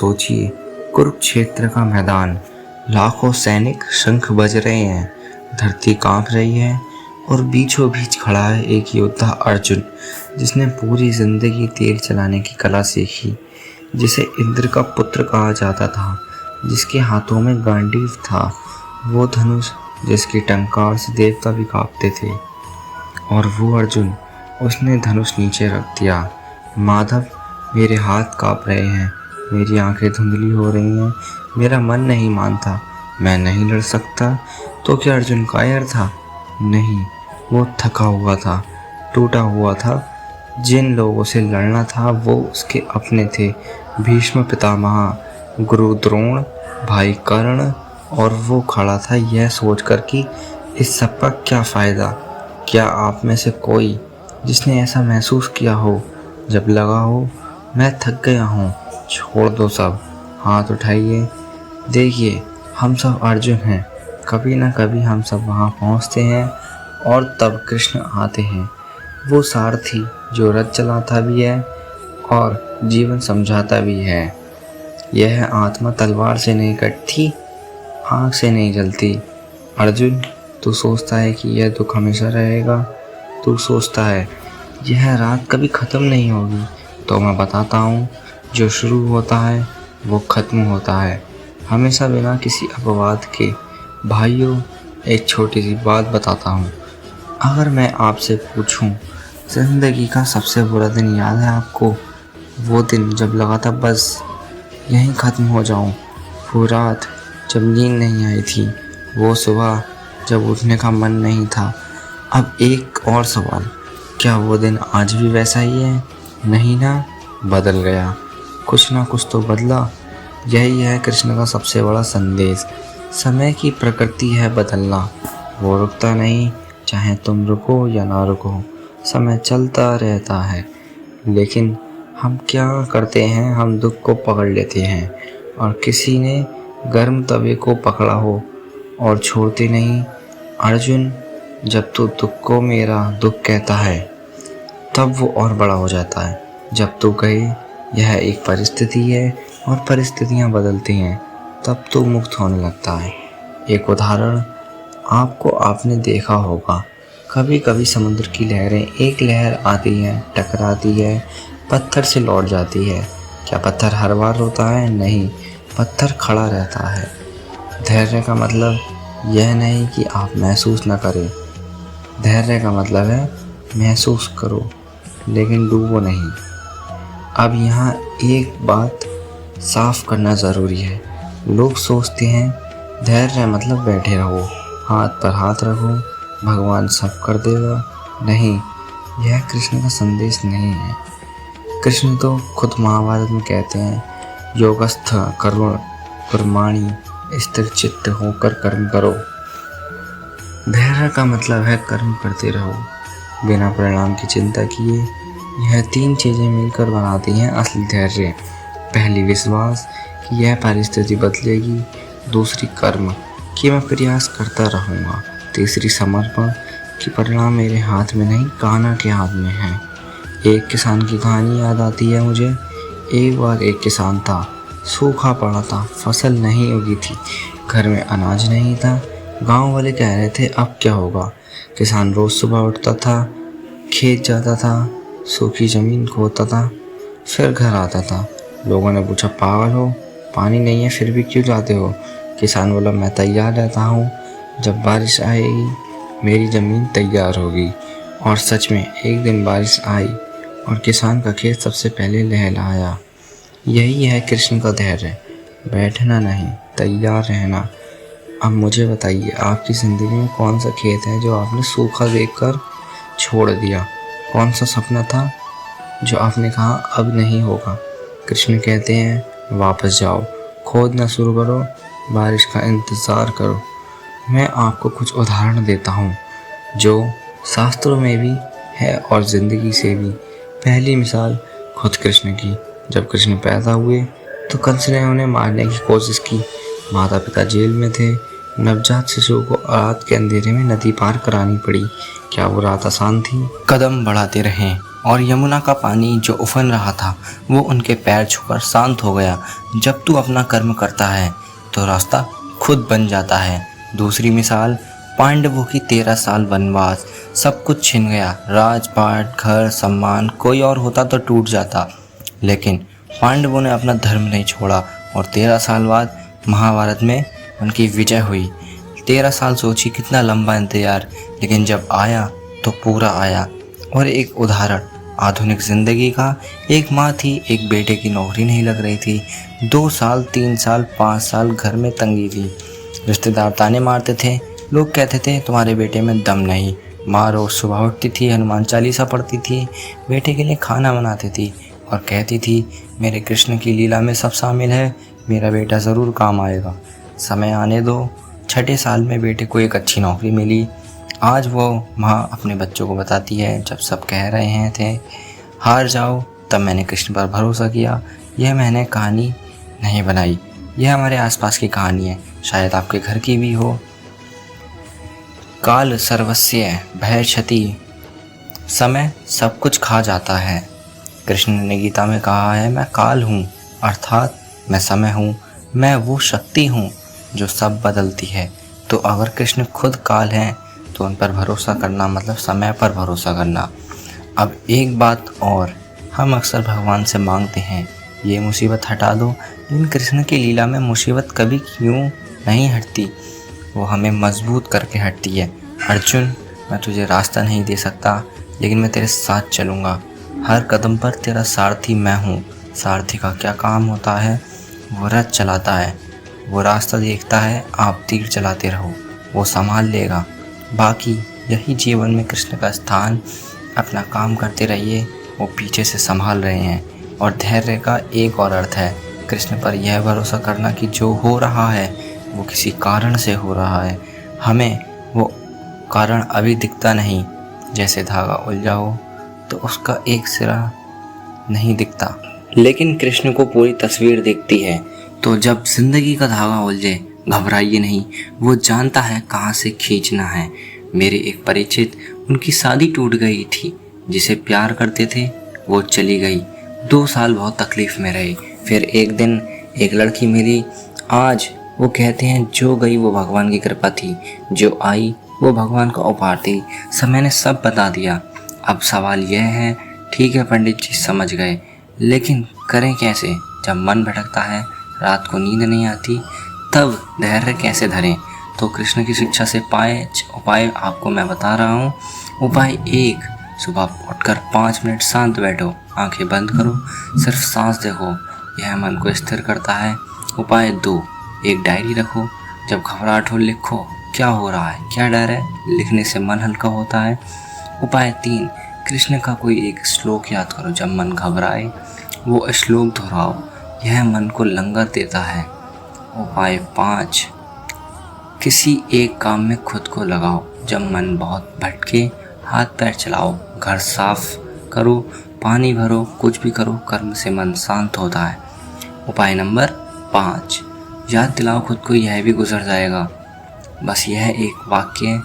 सोचिए, कुरुक्षेत्र का मैदान, लाखों सैनिक शंख बज रहे हैं, धरती कांप रही है और बीचों बीच खड़ा है एक योद्धा अर्जुन, जिसने पूरी जिंदगी तीर चलाने की कला सीखी, जिसे इंद्र का पुत्र कहा जाता था, जिसके हाथों में गांडीव था, वो धनुष जिसकी टंकार से देवता भी कांपते थे। और वो अर्जुन, उसने धनुष नीचे रख दिया। माधव, मेरे हाथ कांप रहे हैं, मेरी आंखें धुंधली हो रही हैं, मेरा मन नहीं मानता, मैं नहीं लड़ सकता। तो क्या अर्जुन कायर था? नहीं, वो थका हुआ था, टूटा हुआ था। जिन लोगों से लड़ना था वो उसके अपने थे, भीष्म पितामह, गुरु द्रोण, भाई कर्ण। और वो खड़ा था यह सोचकर कि इस सब का क्या फ़ायदा। क्या आप में से कोई जिसने ऐसा महसूस किया हो, जब लगा हो मैं थक गया हूँ, छोड़ दो सब, हाथ उठाइए। देखिए, हम सब अर्जुन हैं, कभी ना कभी हम सब वहाँ पहुँचते हैं और तब कृष्ण आते हैं, वो सारथी जो रथ चलाता भी है और जीवन समझाता भी है। यह आत्मा तलवार से नहीं कटती, आँख से नहीं जलती। अर्जुन, तू सोचता है कि यह दुख हमेशा रहेगा, तू सोचता है यह रात कभी ख़त्म नहीं होगी, तो मैं बताता हूँ, जो शुरू होता है वो ख़त्म होता है, हमेशा बिना किसी अपवाद के। भाइयों, एक छोटी सी बात बताता हूँ। अगर मैं आपसे पूछूं, ज़िंदगी का सबसे बुरा दिन याद है आपको? वो दिन जब लगा था बस यहीं ख़त्म हो जाऊं, वो रात जब नींद नहीं आई थी, वो सुबह जब उठने का मन नहीं था। अब एक और सवाल, क्या वो दिन आज भी वैसा ही है? नहीं ना, बदल गया, कुछ ना कुछ तो बदला। यही है कृष्ण का सबसे बड़ा संदेश। समय की प्रकृति है बदलना, वो रुकता नहीं, चाहे तुम रुको या ना रुको, समय चलता रहता है। लेकिन हम क्या करते हैं, हम दुख को पकड़ लेते हैं, और किसी ने गर्म तवे को पकड़ा हो और छोड़ते नहीं। अर्जुन, जब तू दुख को मेरा दुख कहता है, तब वो और बड़ा हो जाता है। जब तू कहे यह एक परिस्थिति है और परिस्थितियाँ बदलती हैं, तब तू मुक्त होने लगता है। एक उदाहरण आपने देखा होगा, कभी कभी समुद्र की लहरें, एक लहर आती है, टकराती है, पत्थर से लौट जाती है। क्या पत्थर हर बार रोता है? नहीं, पत्थर खड़ा रहता है। धैर्य का मतलब यह नहीं कि आप महसूस न करें, धैर्य का मतलब है महसूस करो लेकिन डूबो नहीं। अब यहाँ एक बात साफ करना ज़रूरी है। लोग सोचते हैं धैर्य मतलब बैठे रहो, हाथ पर हाथ रखो, भगवान सब कर देगा। नहीं, यह कृष्ण का संदेश नहीं है। कृष्ण तो खुद महाभारत में कहते हैं, योगस्थ करुण कर्माणि, स्थिर चित्त होकर कर्म करो। धैर्य का मतलब है कर्म करते रहो, बिना परिणाम की चिंता किए। यह तीन चीज़ें मिलकर बनाती हैं असली धैर्य। पहली, विश्वास कि यह परिस्थिति बदलेगी। दूसरी, कर्म कि मैं प्रयास करता रहूँगा। तीसरी, समर्पण कि परिणाम मेरे हाथ में नहीं, कान्हा के हाथ में है। एक किसान की कहानी याद आती है मुझे। एक बार एक किसान था, सूखा पड़ा था, फसल नहीं उगी थी, घर में अनाज नहीं था। गांव वाले कह रहे थे अब क्या होगा। किसान रोज़ सुबह उठता था, खेत जाता था, सूखी ज़मीन खोदता था, फिर घर आता था। लोगों ने पूछा, पागल हो, पानी नहीं है फिर भी क्यों जाते हो? किसान बोला, मैं तैयार रहता हूँ, जब बारिश आएगी मेरी ज़मीन तैयार होगी। और सच में एक दिन बारिश आई और किसान का खेत सबसे पहले लहलहाया। यही है कृष्ण का धैर्य, बैठना नहीं, तैयार रहना। अब मुझे बताइए, आपकी ज़िंदगी में कौन सा खेत है जो आपने सूखा देखकर छोड़ दिया? कौन सा सपना था जो आपने कहा अब नहीं होगा? कृष्ण कहते हैं, वापस जाओ, खोदना शुरू करो, बारिश का इंतज़ार करो। मैं आपको कुछ उदाहरण देता हूँ जो शास्त्रों में भी है और ज़िंदगी से भी। पहली मिसाल खुद कृष्ण की। जब कृष्ण पैदा हुए तो कंस ने उन्हें मारने की कोशिश की। माता पिता जेल में थे। नवजात शिशु को रात के अंधेरे में नदी पार करानी पड़ी। क्या वो रात आसान थी? कदम बढ़ाते रहें, और यमुना का पानी जो उफन रहा था वो उनके पैर छूकर शांत हो गया। जब तू अपना कर्म करता है तो रास्ता खुद बन जाता है। दूसरी मिसाल, पांडवों की 13 साल वनवास, सब कुछ छिन गया, राजपाट, घर, सम्मान, कोई और होता तो टूट जाता, लेकिन पांडवों ने अपना धर्म नहीं छोड़ा और 13 साल बाद महाभारत में उनकी विजय हुई। 13 साल सोची कितना लंबा इंतजार, लेकिन जब आया तो पूरा आया। और एक उदाहरण आधुनिक ज़िंदगी का, एक माँ थी, एक बेटे की नौकरी नहीं लग रही थी, 2 साल, 3 साल, 5 साल घर में तंगी थी। रिश्तेदार ताने मारते थे, लोग कहते थे तुम्हारे बेटे में दम नहीं। माँ रोज़ सुबह उठती थी, हनुमान चालीसा पढ़ती थी, बेटे के लिए खाना बनाती थी और कहती थी मेरे कृष्ण की लीला में सब शामिल है, मेरा बेटा ज़रूर काम आएगा। समय आने दो, 6ठे साल में बेटे को एक अच्छी नौकरी मिली। आज वो माँ अपने बच्चों को बताती है, जब सब कह रहे हैं थे हार जाओ, तब मैंने कृष्ण पर भरोसा किया। यह मैंने कहानी नहीं बनाई, यह हमारे आसपास की कहानी है, शायद आपके घर की भी हो। काल सर्वस्य भय क्षति, समय सब कुछ खा जाता है। कृष्ण ने गीता में कहा है मैं काल हूँ, अर्थात मैं समय हूँ, मैं वो शक्ति हूँ जो सब बदलती है। तो अगर कृष्ण खुद काल हैं तो उन पर भरोसा करना मतलब समय पर भरोसा करना। अब एक बात और, हम अक्सर भगवान से मांगते हैं ये मुसीबत हटा दो, लेकिन कृष्ण की लीला में मुसीबत कभी क्यों नहीं हटती, वो हमें मजबूत करके हटती है। अर्जुन, मैं तुझे रास्ता नहीं दे सकता, लेकिन मैं तेरे साथ चलूँगा, हर कदम पर तेरा सारथी मैं हूँ। सारथी का क्या काम होता है? वो रथ चलाता है, वो रास्ता देखता है, आप तीर चलाते रहो, वो संभाल लेगा। बाकी यही जीवन में कृष्ण का स्थान, अपना काम करते रहिए, वो पीछे से संभाल रहे हैं। और धैर्य का एक और अर्थ है कृष्ण पर यह भरोसा करना कि जो हो रहा है वो किसी कारण से हो रहा है, हमें वो कारण अभी दिखता नहीं। जैसे धागा उलझा हो तो उसका एक सिरा नहीं दिखता, लेकिन कृष्ण को पूरी तस्वीर दिखती है। तो जब जिंदगी का धागा उलझे घबराइए नहीं, वो जानता है कहाँ से खींचना है। मेरे एक परिचित, उनकी शादी टूट गई थी, जिसे प्यार करते थे वो चली गई। 2 साल बहुत तकलीफ में रहे, फिर एक दिन एक लड़की मिली। आज वो कहते हैं जो गई वो भगवान की कृपा थी, जो आई वो भगवान का उपहार थी। समय ने सब बता दिया। अब सवाल यह है, ठीक है पंडित जी समझ गए, लेकिन करें कैसे? जब मन भटकता है, रात को नींद नहीं आती, तब धैर्य कैसे धरें? तो कृष्ण की शिक्षा से उपाय आपको मैं बता रहा हूँ। उपाय 1, सुबह उठकर 5 मिनट शांत बैठो, आंखें बंद करो, सिर्फ सांस देखो, यह मन को स्थिर करता है। उपाय 2, एक डायरी रखो, जब घबराहट हो लिखो क्या हो रहा है, क्या डर है, लिखने से मन हल्का होता है। उपाय 3, कृष्ण का कोई एक श्लोक याद करो, जब मन घबराए वो श्लोक दोहराओ, यह मन को लंगर देता है। उपाय 5, किसी एक काम में खुद को लगाओ, जब मन बहुत भटके हाथ पैर चलाओ, घर साफ करो, पानी भरो, कुछ भी करो, कर्म से मन शांत होता है। उपाय नंबर 5, याद दिलाओ खुद को यह भी गुजर जाएगा, बस यह एक वाक्य,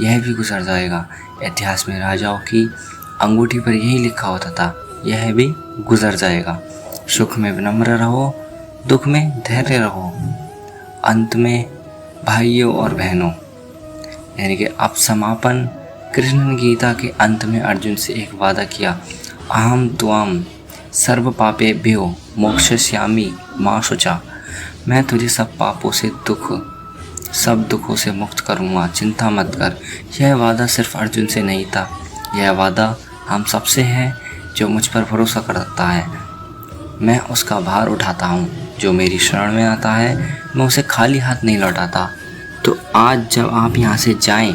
यह भी गुजर जाएगा। इतिहास में राजाओं की अंगूठी पर यही लिखा होता था, यह भी गुजर जाएगा। सुख में विनम्र रहो, दुख में धैर्य रहो। अंत में भाइयों और बहनों, यानी कि अब समापन, कृष्ण ने गीता के अंत में अर्जुन से एक वादा किया, अहम त्वाम सर्व पापेभ्यो मोक्षयिष्यामि मा शुचा, मैं तुझे सब पापों से सब दुखों से मुक्त करूँगा, चिंता मत कर। यह वादा सिर्फ अर्जुन से नहीं था, यह वादा हम सबसे है जो मुझ पर भरोसा करता है। मैं उसका भार उठाता हूँ, जो मेरी शरण में आता है मैं उसे खाली हाथ नहीं लौटाता। तो आज जब आप यहाँ से जाएं,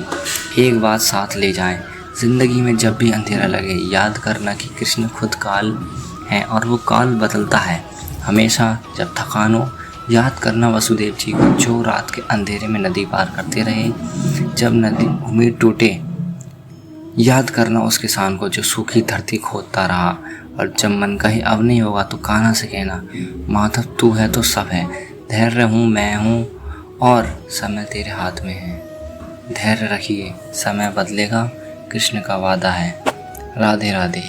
एक बात साथ ले जाएं, ज़िंदगी में जब भी अंधेरा लगे याद करना कि कृष्ण खुद काल है और वो काल बदलता है। हमेशा जब थकान हो याद करना वसुदेव जी को, जो रात के अंधेरे में नदी पार करते रहे, जब नदी उम्मीद टूटे याद करना उस किसान को जो सूखी धरती खोदता रहा, और जब मन कहीं अब नहीं होगा तो कान्हा से कहना, माधव तू है तो सब है, धैर्य हूँ मैं हूँ और समय तेरे हाथ में है। धैर्य रखिए, समय बदलेगा, कृष्ण का वादा है। राधे राधे।